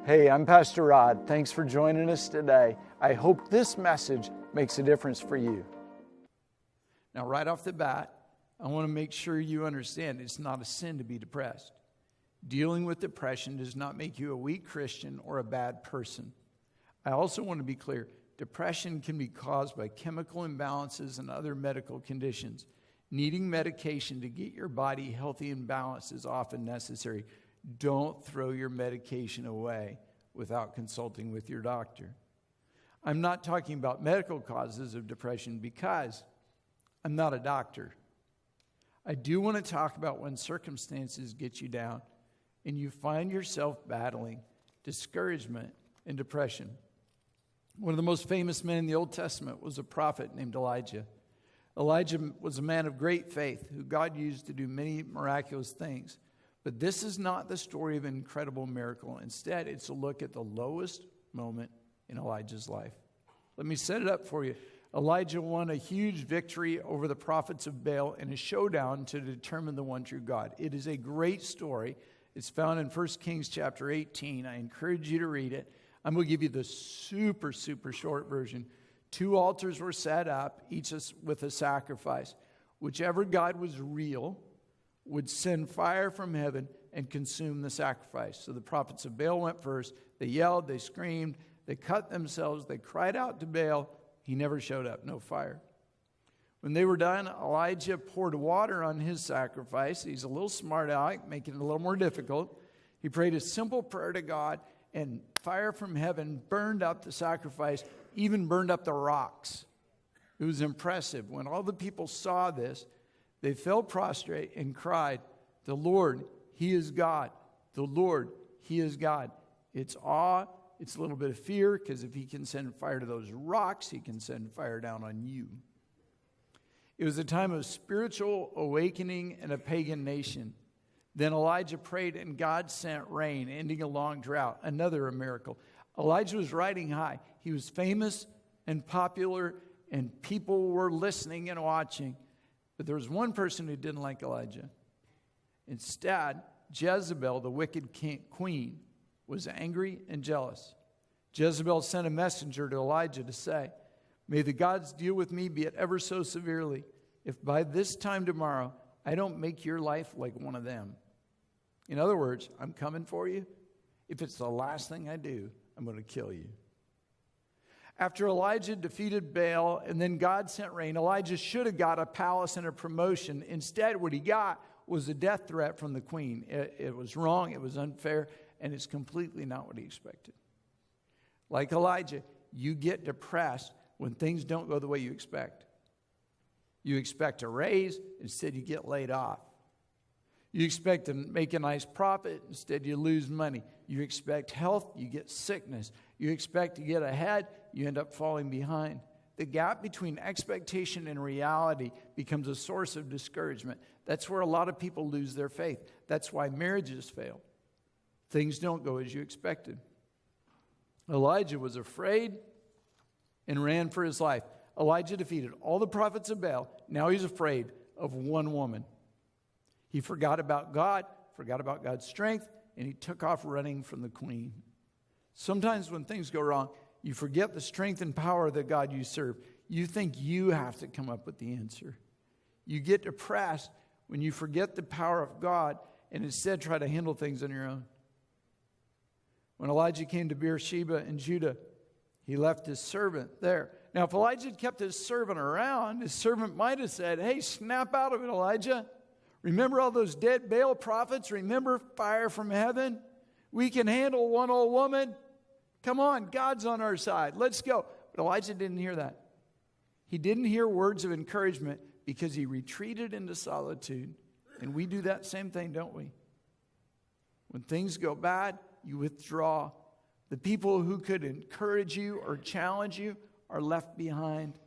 Hey, I'm Pastor Rod. Thanks for joining us today. I hope this message makes a difference for you. Now, right off the bat, I want to make sure you understand it's not a sin to be depressed. Dealing with depression does not make you a weak Christian or a bad person. I also want to be clear, depression can be caused by chemical imbalances and other medical conditions. Needing medication to get your body healthy and balanced is often necessary. Don't throw your medication away without consulting with your doctor. I'm not talking about medical causes of depression because I'm not a doctor. I do want to talk about when circumstances get you down and you find yourself battling discouragement and depression. One of the most famous men in the Old Testament was a prophet named Elijah. Elijah was a man of great faith who God used to do many miraculous things. But this is not the story of an incredible miracle. Instead, it's a look at the lowest moment in Elijah's life. Let me set it up for you. Elijah won a huge victory over the prophets of Baal in a showdown to determine the one true God. It is a great story. It's found in 1 Kings chapter 18. I encourage you to read it. I'm going to give you the super short version. 2 altars were set up, each with a sacrifice. Whichever God was real would send fire from heaven and consume the sacrifice. So the prophets of Baal went first. They yelled, they screamed, they cut themselves, they cried out to Baal. He never showed up, no fire. When they were done, Elijah poured water on his sacrifice. He's a little smart aleck, making it a little more difficult. He prayed a simple prayer to God, and fire from heaven burned up the sacrifice, even burned up the rocks. It was impressive. When all the people saw this, they fell prostrate and cried, "The Lord, He is God. The Lord, He is God." It's awe. It's a little bit of fear, because if He can send fire to those rocks, He can send fire down on you. It was a time of spiritual awakening in a pagan nation. Then Elijah prayed, and God sent rain, ending a long drought. Another miracle. Elijah was riding high. He was famous and popular, and people were listening and watching. But there was one person who didn't like Elijah. Instead, Jezebel, the wicked queen, was angry and jealous. Jezebel sent a messenger to Elijah to say, "May the gods deal with me, be it ever so severely, if by this time tomorrow I don't make your life like one of them." In other words, I'm coming for you. If it's the last thing I do, I'm going to kill you. After Elijah defeated Baal and then God sent rain, Elijah should have got a palace and a promotion. Instead, what he got was a death threat from the queen. It was wrong, it was unfair, and it's completely not what he expected. Like Elijah, you get depressed when things don't go the way you expect. You expect a raise, instead you get laid off. You expect to make a nice profit, instead you lose money. You expect health, you get sickness. You expect to get ahead, you end up falling behind. The gap between expectation and reality becomes a source of discouragement. That's where a lot of people lose their faith. That's why marriages fail. Things don't go as you expected. Elijah was afraid and ran for his life. Elijah defeated all the prophets of Baal. Now he's afraid of one woman. He forgot about God, forgot about God's strength, and he took off running from the queen. Sometimes when things go wrong, you forget the strength and power of the God you serve. You think you have to come up with the answer. You get depressed when you forget the power of God and instead try to handle things on your own. When Elijah came to Beersheba in Judah, he left his servant there. Now, if Elijah had kept his servant around, his servant might have said, "Hey, snap out of it, Elijah. Remember all those dead Baal prophets? Remember fire from heaven? We can handle one old woman. Come on, God's on our side. Let's go." But Elijah didn't hear that. He didn't hear words of encouragement because he retreated into solitude. And we do that same thing, don't we? When things go bad, you withdraw. The people who could encourage you or challenge you are left behind.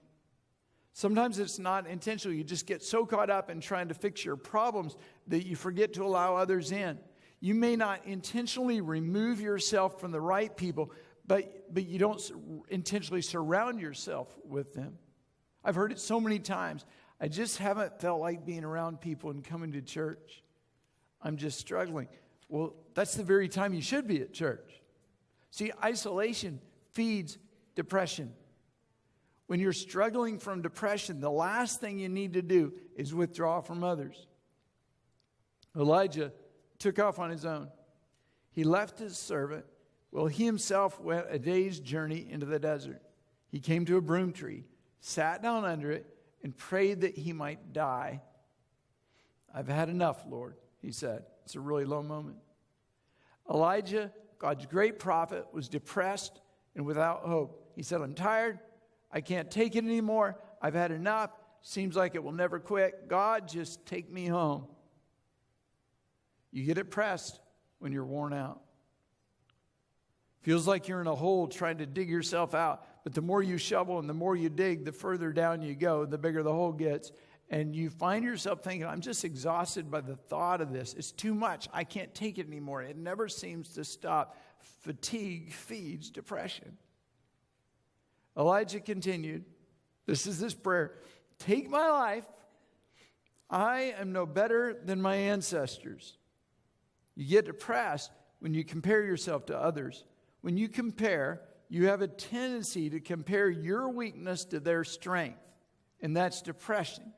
Sometimes it's not intentional. You just get so caught up in trying to fix your problems that you forget to allow others in. You may not intentionally remove yourself from the right people, but you don't intentionally surround yourself with them. I've heard it so many times. I just haven't felt like being around people and coming to church. I'm just struggling. Well, that's the very time you should be at church. See, isolation feeds depression. When you're struggling from depression, the last thing you need to do is withdraw from others. Elijah took off on his own. He left his servant. Well, he himself went a day's journey into the desert. He came to a broom tree, sat down under it, and prayed that he might die. I've had enough, Lord, he said. It's a really low moment. Elijah, God's great prophet, was depressed and without hope. He said, I'm tired. I can't take it anymore. I've had enough. Seems like it will never quit. God, just take me home. You get depressed when you're worn out. Feels like you're in a hole trying to dig yourself out. But the more you shovel and the more you dig, the further down you go, the bigger the hole gets. And you find yourself thinking, I'm just exhausted by the thought of this. It's too much. I can't take it anymore. It never seems to stop. Fatigue feeds depression. Elijah continued. This is his prayer. Take my life. I am no better than my ancestors. You get depressed when you compare yourself to others. When you compare, you have a tendency to compare your weakness to their strength. And that's depression.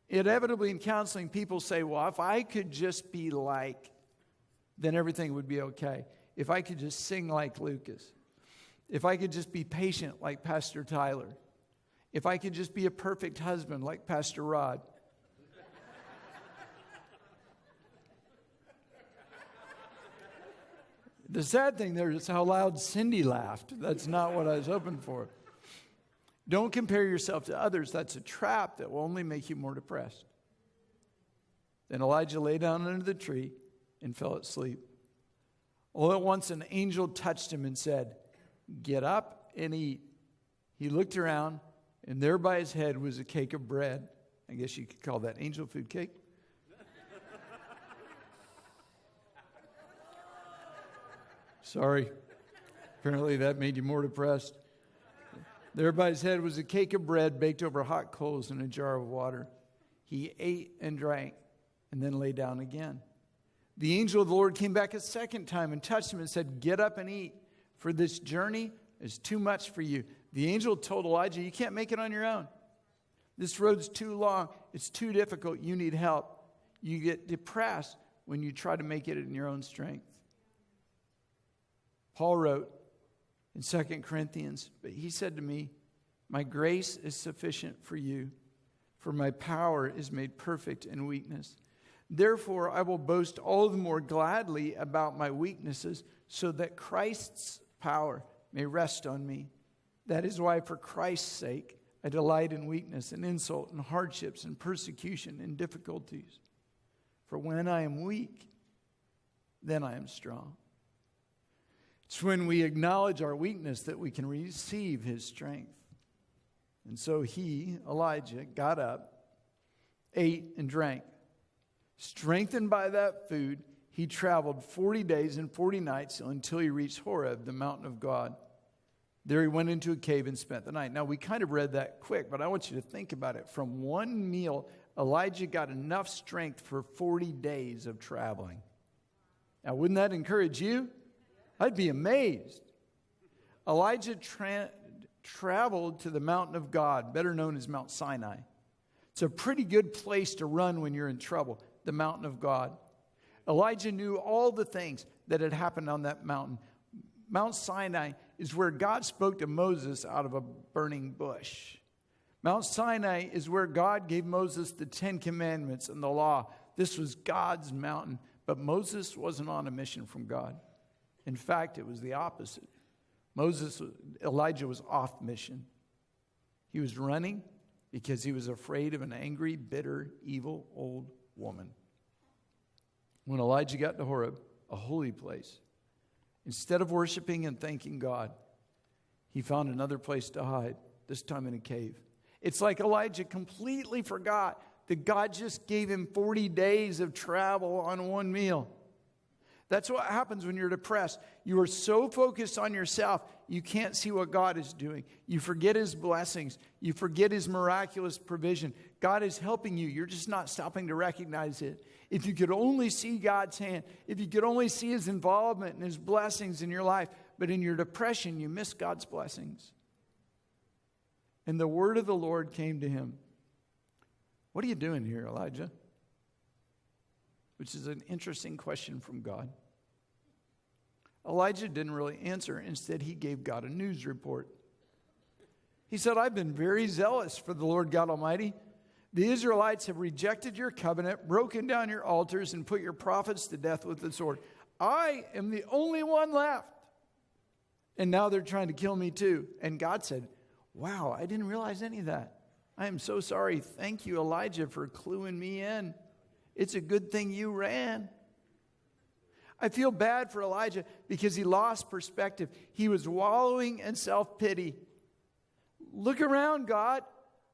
Inevitably in counseling, people say, well, if I could just be like, then everything would be okay. If I could just sing like Lucas. If I could just be patient like Pastor Tyler. If I could just be a perfect husband like Pastor Rod. The sad thing there is how loud Cindy laughed. That's not what I was hoping for. Don't compare yourself to others. That's a trap that will only make you more depressed. Then Elijah lay down under the tree and fell asleep. All at once an angel touched him and said, get up and eat. He looked around, and there by his head was a cake of bread. I guess you could call that angel food cake. Sorry. Apparently that made you more depressed. There by his head was a cake of bread baked over hot coals and a jar of water. He ate and drank and then lay down again. The angel of the Lord came back a second time and touched him and said, get up and eat, for this journey is too much for you. The angel told Elijah, you can't make it on your own. This road's too long. It's too difficult. You need help. You get depressed when you try to make it in your own strength. Paul wrote in 2 Corinthians, but he said to me, my grace is sufficient for you, for my power is made perfect in weakness. Therefore, I will boast all the more gladly about my weaknesses, so that Christ's power may rest on me. That is why, for Christ's sake, I delight in weakness and insult and hardships and persecution and difficulties. For when I am weak, then I am strong. It's when we acknowledge our weakness that we can receive his strength. And so he, Elijah, got up, ate and drank. Strengthened by that food, he traveled 40 days and 40 nights until he reached Horeb, the mountain of God. There he went into a cave and spent the night. Now, we kind of read that quick, but I want you to think about it. From one meal, Elijah got enough strength for 40 days of traveling. Now, wouldn't that encourage you? I'd be amazed. Elijah traveled to the mountain of God, better known as Mount Sinai. It's a pretty good place to run when you're in trouble, the mountain of God. Elijah knew all the things that had happened on that mountain. Mount Sinai is where God spoke to Moses out of a burning bush. Mount Sinai is where God gave Moses the 10 Commandments and the law. This was God's mountain, but Moses wasn't on a mission from God. In fact, it was the opposite. Elijah was off mission. He was running because he was afraid of an angry, bitter, evil old woman. When Elijah got to Horeb, a holy place, instead of worshiping and thanking God, he found another place to hide, this time in a cave. It's like Elijah completely forgot that God just gave him 40 days of travel on one meal. That's what happens when you're depressed. You are so focused on yourself, you can't see what God is doing. You forget his blessings. You forget his miraculous provision. God is helping you. You're just not stopping to recognize it. If you could only see God's hand, if you could only see his involvement and his blessings in your life, but in your depression, you miss God's blessings. And the word of the Lord came to him. What are you doing here, Elijah? Which is an interesting question from God. Elijah didn't really answer. Instead, he gave God a news report. He said, I've been very zealous for the Lord God Almighty. The Israelites have rejected your covenant, broken down your altars, and put your prophets to death with the sword. I am the only one left. And now they're trying to kill me too. And God said, wow, I didn't realize any of that. I am so sorry. Thank you, Elijah, for cluing me in. It's a good thing you ran. I feel bad for Elijah because he lost perspective. He was wallowing in self-pity. Look around, God.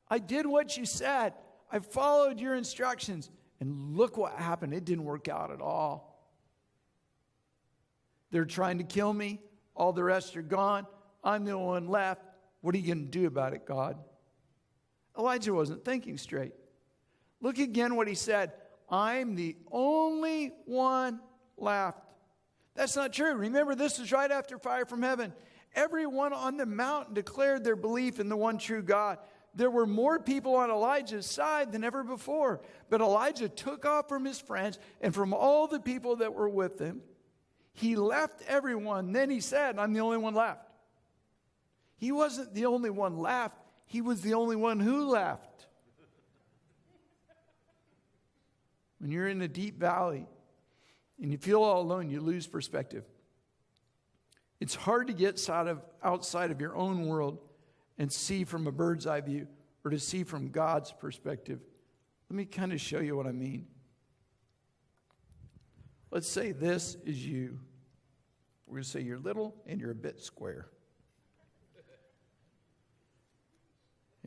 I did what you said. I followed your instructions. And look what happened. It didn't work out at all. They're trying to kill me. All the rest are gone. I'm the only one left. What are you going to do about it, God? Elijah wasn't thinking straight. Look again what he said. I'm the only one left. That's not true. Remember, this is right after fire from heaven. Everyone on the mountain declared their belief in the one true God. There were more people on Elijah's side than ever before. But Elijah took off from his friends and from all the people that were with him. He left everyone. Then he said, I'm the only one left. He wasn't the only one left. He was the only one who left. When you're in a deep valley and you feel all alone, you lose perspective. It's hard to get outside of your own world and see from a bird's eye view or to see from God's perspective. Let me kind of show you what I mean. Let's say this is you. We're going to say you're little and you're a bit square.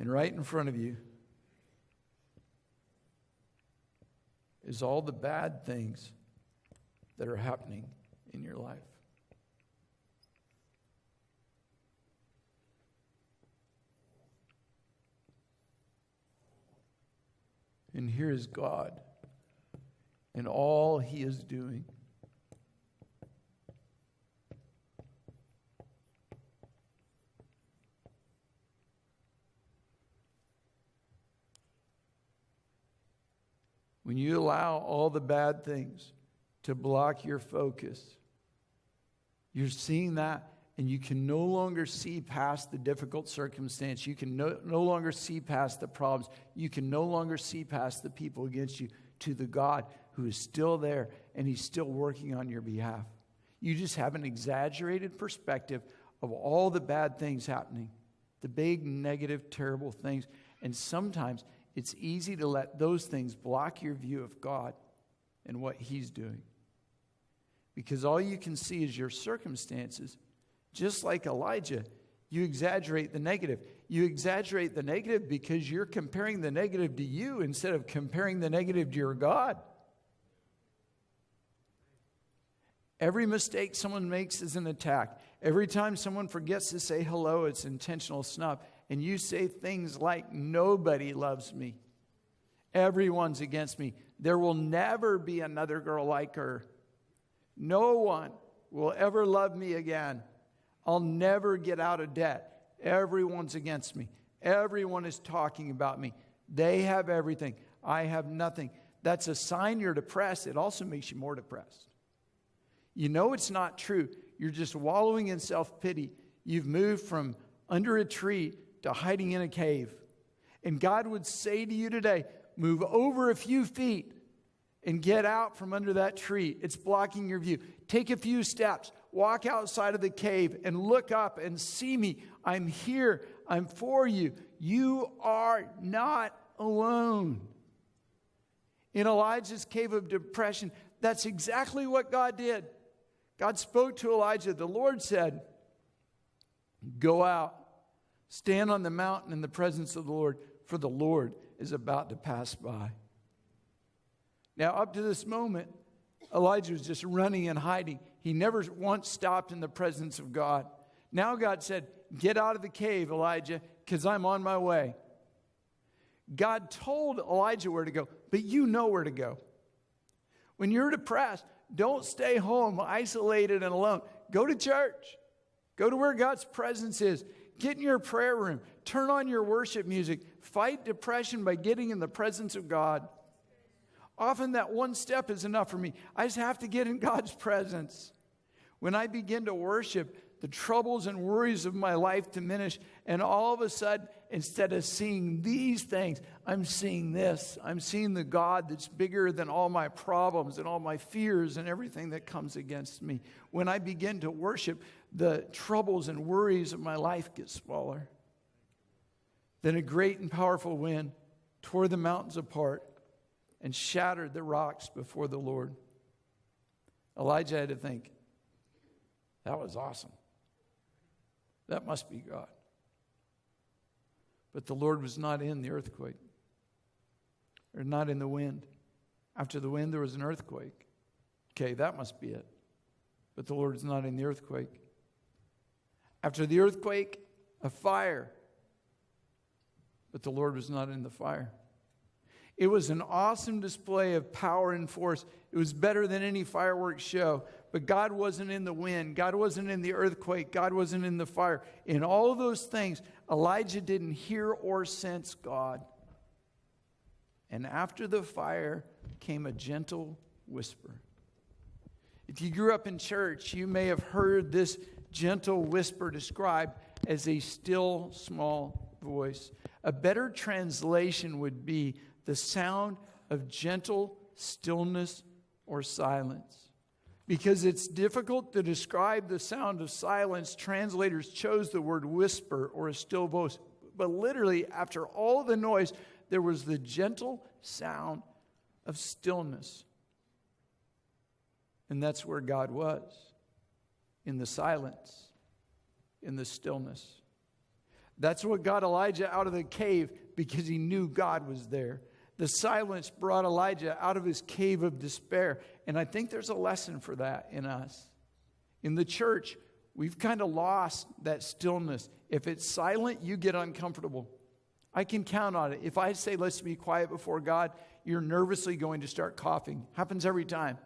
And right in front of you is all the bad things that are happening in your life. And here is God and all he is doing. When you allow all the bad things to block your focus, you're seeing that, and you can no longer see past the difficult circumstance. You can no longer see past the problems. You can no longer see past the people against you to the God who is still there, and he's still working on your behalf. You just have an exaggerated perspective of all the bad things happening, the big, negative, terrible things. And sometimes it's easy to let those things block your view of God and what he's doing. Because all you can see is your circumstances. Just like Elijah, you exaggerate the negative. You exaggerate the negative because you're comparing the negative to you instead of comparing the negative to your God. Every mistake someone makes is an attack. Every time someone forgets to say hello, it's intentional snub. And you say things like, nobody loves me. Everyone's against me. There will never be another girl like her. No one will ever love me again. I'll never get out of debt. Everyone's against me. Everyone is talking about me. They have everything. I have nothing. That's a sign you're depressed. It also makes you more depressed. You know it's not true. You're just wallowing in self-pity. You've moved from under a tree to hiding in a cave. And God would say to you today, move over a few feet and get out from under that tree. It's blocking your view. Take a few steps. Walk outside of the cave and look up and see me. I'm here. I'm for you. You are not alone. In Elijah's cave of depression, that's exactly what God did. God spoke to Elijah. The Lord said, go out, stand on the mountain in the presence of the Lord, for the Lord is about to pass by. Now, up to this moment, Elijah was just running and hiding. He never once stopped in the presence of God. Now God said, get out of the cave, Elijah, because I'm on my way. God told Elijah where to go, but you know where to go. When you're depressed, don't stay home isolated and alone. Go to church. Go to where God's presence is. Get in your prayer room. Turn on your worship music. Fight depression by getting in the presence of God. Often that one step is enough for me. I just have to get in God's presence. When I begin to worship, the troubles and worries of my life diminish. And all of a sudden, instead of seeing these things, I'm seeing this. I'm seeing the God that's bigger than all my problems and all my fears and everything that comes against me. When I begin to worship, the troubles and worries of my life get smaller. Then a great and powerful wind tore the mountains apart and shattered the rocks before the Lord. Elijah had to think, that was awesome. That must be God. But the Lord was not in the earthquake, or not in the wind. After the wind, there was an earthquake. Okay, that must be it. But the Lord is not in the earthquake. After the earthquake, a fire. But the Lord was not in the fire. It was an awesome display of power and force. It was better than any fireworks show. But God wasn't in the wind. God wasn't in the earthquake. God wasn't in the fire. In all of those things, Elijah didn't hear or sense God. And after the fire came a gentle whisper. If you grew up in church, you may have heard this gentle whisper described as a still, small voice. A better translation would be the sound of gentle stillness or silence. Because it's difficult to describe the sound of silence, translators chose the word whisper or a still voice. But literally, after all the noise, there was the gentle sound of stillness. And that's where God was, in the silence, in the stillness. That's what got Elijah out of the cave, because he knew God was there. The silence brought Elijah out of his cave of despair. And I think there's a lesson for that in us. In the church, we've kind of lost that stillness. If it's silent, you get uncomfortable. I can count on it. If I say, let's be quiet before God, you're nervously going to start coughing. Happens every time.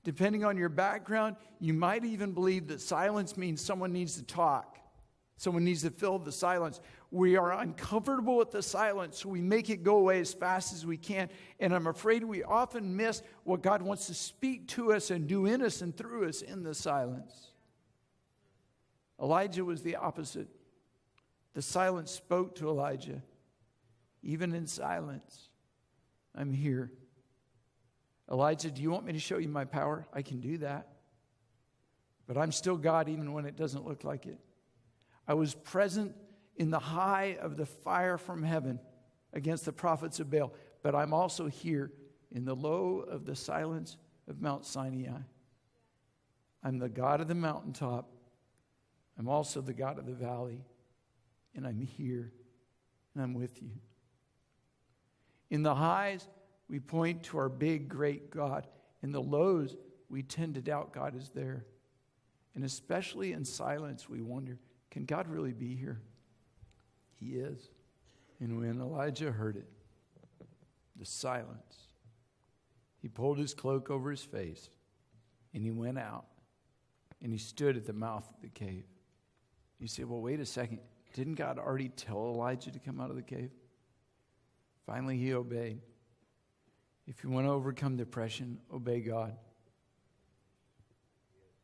Depending on your background, you might even believe that silence means someone needs to talk. Someone needs to fill the silence. We are uncomfortable with the silence, so we make it go away as fast as we can. And I'm afraid we often miss what God wants to speak to us and do in us and through us in the silence. Elijah was the opposite. The silence spoke to Elijah. Even in silence, I'm here. Elijah, do you want me to show you my power? I can do that. But I'm still God even when it doesn't look like it. I was present in the high of the fire from heaven against the prophets of Baal, but I'm also here in the low of the silence of Mount Sinai. I'm the God of the mountaintop. I'm also the God of the valley, and I'm here, and I'm with you. In the highs, we point to our big, great God. In the lows, we tend to doubt God is there. And especially in silence, we wonder, can God really be here? He is. And when Elijah heard it, the silence, he pulled his cloak over his face, and he went out, and he stood at the mouth of the cave. You say, well, wait a second. Didn't God already tell Elijah to come out of the cave? Finally, he obeyed. If you want to overcome depression, obey God.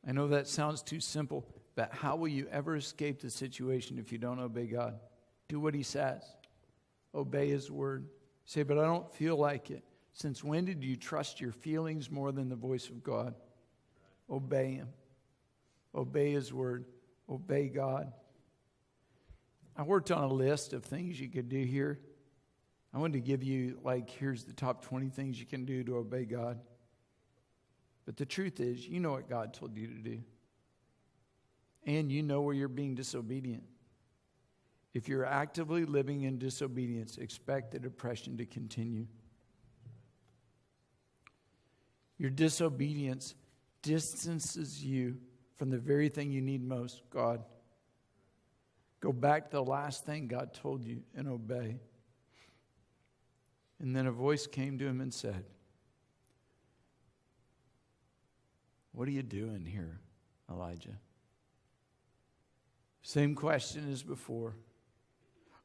I know that sounds too simple, but how will you ever escape the situation if you don't obey God? Do what he says. Obey his word. Say, but I don't feel like it. Since when did you trust your feelings more than the voice of God? Obey him. Obey his word. Obey God. I worked on a list of things you could do here. I wanted to give you, here's the top 20 things you can do to obey God. But the truth is, you know what God told you to do. And you know where you're being disobedient. If you're actively living in disobedience, expect the depression to continue. Your disobedience distances you from the very thing you need most, God. Go back to the last thing God told you and obey. And then a voice came to him and said, what are you doing here, Elijah? Same question as before.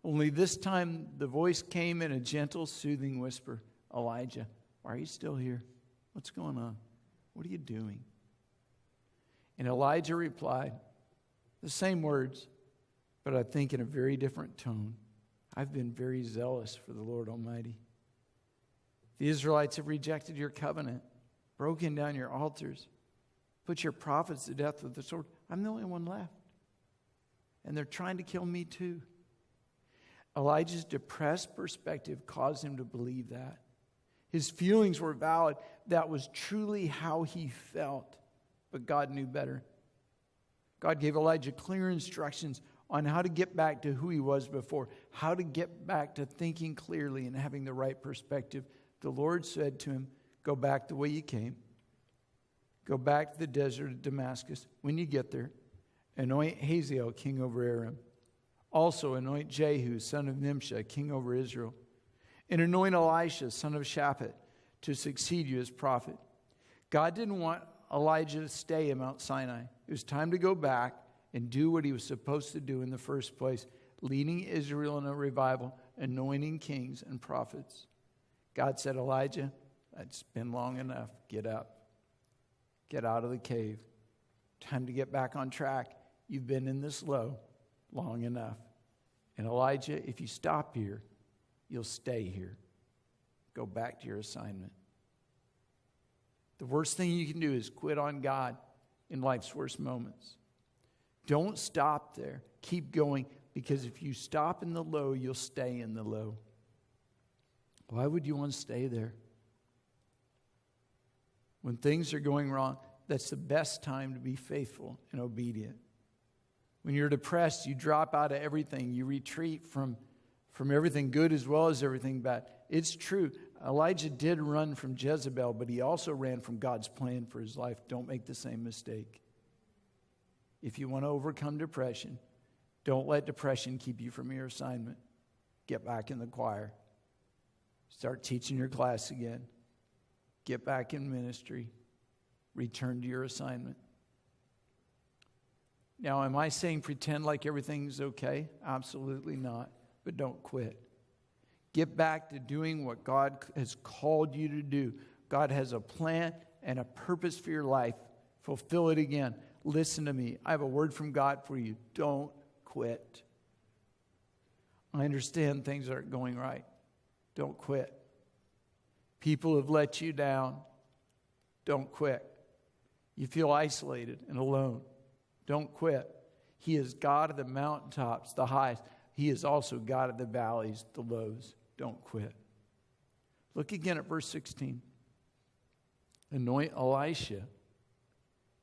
Only this time the voice came in a gentle, soothing whisper. Elijah, why are you still here? What's going on? What are you doing? And Elijah replied, the same words, but I think in a very different tone. I've been very zealous for the Lord Almighty. The Israelites have rejected your covenant, broken down your altars, put your prophets to death with the sword. I'm the only one left. And they're trying to kill me too. Elijah's depressed perspective caused him to believe that. His feelings were valid. That was truly how he felt. But God knew better. God gave Elijah clear instructions on how to get back to who he was before, how to get back to thinking clearly and having the right perspective. The Lord said to him, go back the way you came. Go back to the desert of Damascus. When you get there, anoint Hazael king over Aram. Also anoint Jehu, son of Nimshi, king over Israel. And anoint Elisha, son of Shaphat, to succeed you as prophet. God didn't want Elijah to stay in Mount Sinai. It was time to go back and do what he was supposed to do in the first place, leading Israel in a revival, anointing kings and prophets. God said, Elijah, it's been long enough. Get up. Get out of the cave. Time to get back on track. You've been in this low long enough. And Elijah, if you stop here, you'll stay here. Go back to your assignment. The worst thing you can do is quit on God in life's worst moments. Don't stop there. Keep going, because if you stop in the low, you'll stay in the low. Why would you want to stay there? When things are going wrong, that's the best time to be faithful and obedient. When you're depressed, you drop out of everything. You retreat from everything good as well as everything bad. It's true. Elijah did run from Jezebel, but he also ran from God's plan for his life. Don't make the same mistake. If you want to overcome depression, don't let depression keep you from your assignment. Get back in the choir. Start teaching your class again. Get back in ministry. Return to your assignment. Now, am I saying pretend like everything's okay? Absolutely not. But don't quit. Get back to doing what God has called you to do. God has a plan and a purpose for your life. Fulfill it again. Listen to me. I have a word from God for you. Don't quit. I understand things aren't going right. Don't quit. People have let you down. Don't quit. You feel isolated and alone. Don't quit. He is God of the mountaintops, the highs. He is also God of the valleys, the lows. Don't quit. Look again at verse 16. Anoint Elisha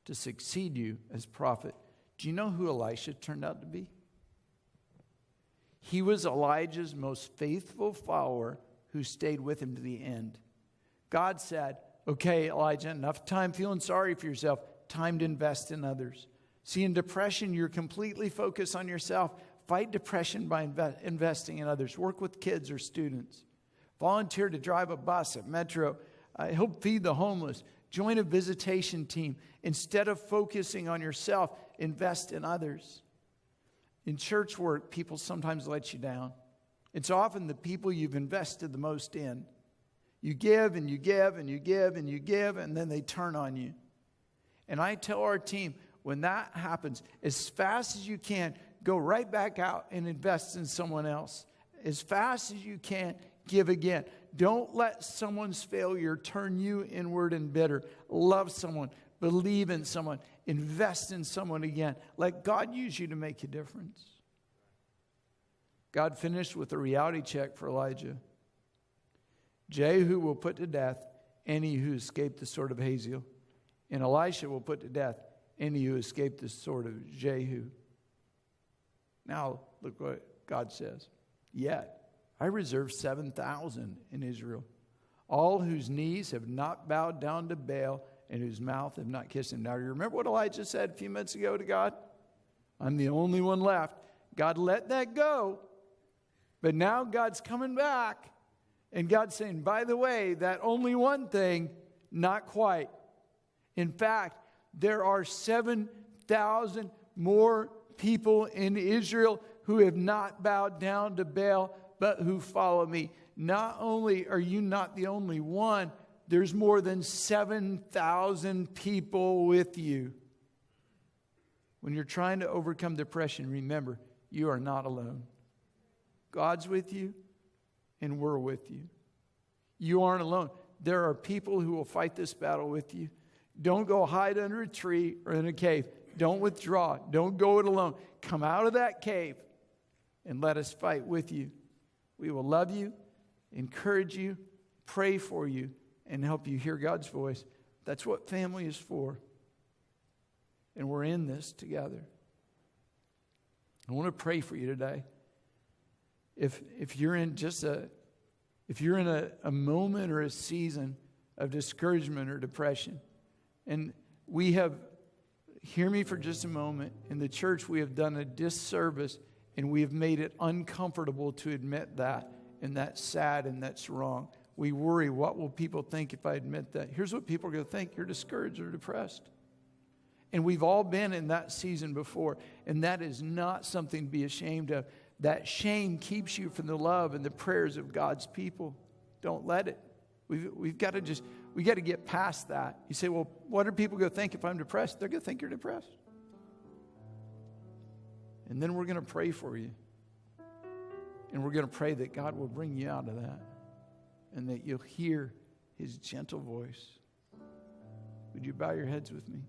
to succeed you as prophet. Do you know who Elisha turned out to be? He was Elijah's most faithful follower who stayed with him to the end. God said, okay, Elijah, enough time feeling sorry for yourself. Time to invest in others. See, in depression, you're completely focused on yourself. Fight depression by investing in others. Work with kids or students. Volunteer to drive a bus at Metro. Help feed the homeless. Join a visitation team. Instead of focusing on yourself, invest in others. In church work, people sometimes let you down. It's often the people you've invested the most in. You give and you give and you give and you give, and then they turn on you. And I tell our team, when that happens, as fast as you can, go right back out and invest in someone else. As fast as you can, give again. Don't let someone's failure turn you inward and bitter. Love someone. Believe in someone. Invest in someone again. Let God use you to make a difference. God finished with a reality check for Elijah. Jehu will put to death any who escaped the sword of Hazael, and Elisha will put to death any who escaped the sword of Jehu. Now, look what God says. Yet, I reserve 7,000 in Israel, all whose knees have not bowed down to Baal and whose mouth have not kissed him. Now, you remember what Elijah said a few minutes ago to God? I'm the only one left. God let that go. But now God's coming back. And God's saying, by the way, that only one thing, not quite. In fact, there are 7,000 more people in Israel who have not bowed down to Baal, but who follow me. Not only are you not the only one, there's more than 7,000 people with you. When you're trying to overcome depression, remember, you are not alone. God's with you, and we're with you. You aren't alone. There are people who will fight this battle with you. Don't go hide under a tree or in a cave. Don't withdraw. Don't go it alone. Come out of that cave and let us fight with you. We will love you, encourage you, pray for you, and help you hear God's voice. That's what family is for. And we're in this together. I want to pray for you today. If you're in a moment or a season of discouragement or depression, and we have, hear me for just a moment, in the church we have done a disservice and we have made it uncomfortable to admit that, and that's sad and that's wrong. We worry, what will people think if I admit that? Here's what people are going to think: you're discouraged or depressed. And we've all been in that season before, and that is not something to be ashamed of. That shame keeps you from the love and the prayers of God's people. Don't let it. We've got to get past that. You say, well, what are people going to think if I'm depressed? They're going to think you're depressed. And then we're going to pray for you. And we're going to pray that God will bring you out of that, and that you'll hear his gentle voice. Would you bow your heads with me?